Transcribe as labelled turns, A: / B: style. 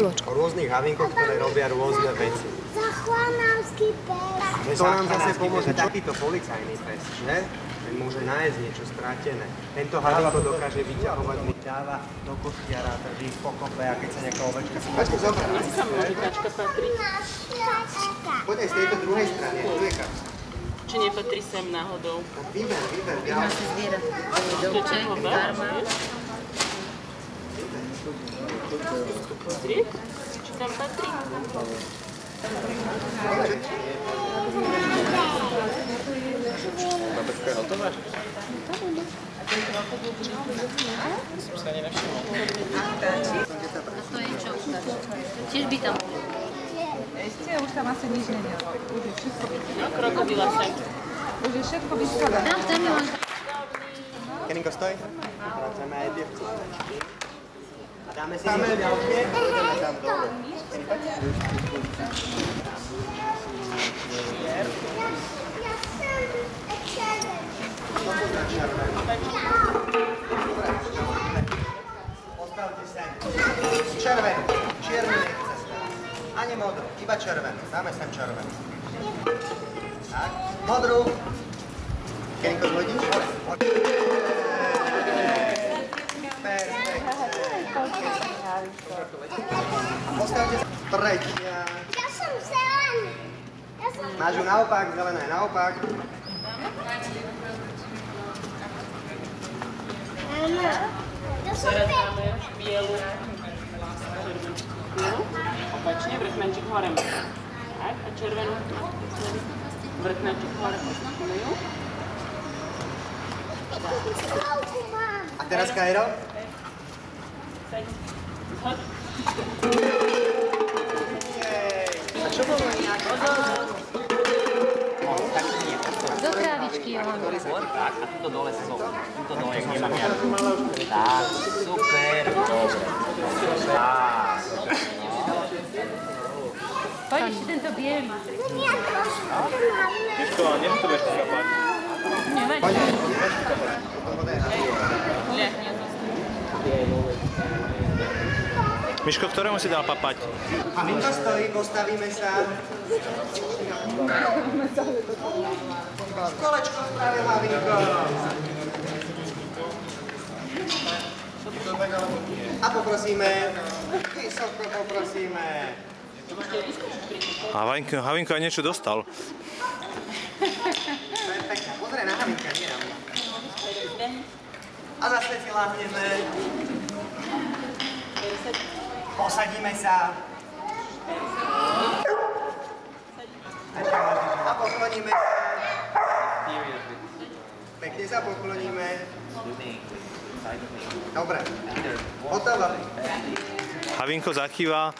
A: o rôznych havinkoch, ktoré robia rôzne veci.
B: Zachovanávský pes.
A: To nám zase pomôže takýto policajný pes, že? Ten môže nájsť niečo stratené. Tento havinko dokáže vyťahovať, dáva do kostiara, takže ich pokope a keď sa nejaká ovečka... Počkej, zobrať.
C: Asi sa môže kačka patrí.
A: Poďme z tejto druhej strany, tu je kačka.
C: Či nepatrí sem náhodou?
A: Tak vyber,
D: Máte zviera. Domček, farma.
C: Pozri, či tam patrí?
E: Babečka je hotová? Som sa ani nevšimol.
D: A to je čo ukáže? Tiež by tam boli.
F: Ešte, už tam asi nič není. Už je všetko vyskladá.
C: Krokodila sem.
F: Už je všetko vyskladá.
D: Tam je len...
A: Keninko, stoj. Vracame aj tie vcívačky. A dáme si niečo ďalšie. Pôjdeme tam dole. Postavte sa. Červenú. Čiernu nechce sa. Ani modrú. Iba červenú. Dáme sem červenú. Tak. Modrú. Keninko, zhodíš? Postavte sa. Tretia.
B: Ja som zelený.
A: Máš ju naopak, zelená je naopak.
B: Ja som
C: Teraz máme bielu. Opačne, vrchnáčik hore. Tak, a červenú. Vrchnáčik hore.
B: Slavku mám.
A: A teraz Kajro.
C: Zhoď.
A: A čo bolo nejak?
D: Do krávičky, Johan.
E: Tak, a tuto dole sú. Tuto dole nemám ja. Tak, super.
D: Poď ešte tento bielý.
B: Ja trošku mám.
E: Miško, nepotrebuješ to kapať.
D: Nevadí.
E: Miško, ktorému si dal papať?
A: Havinko stojí, postavíme sa. Kolečko spravil Havinko. A poprosíme, vysoko poprosíme.
E: Havinko aj niečo dostal.
A: Perfektne, pozrie na Havinka, nie na mňa. A zase si láhneme. Posadíme sa. A pokloníme sa. Pekne sa pokloníme. Dobre. Hotovo.
E: Havinko zakýva.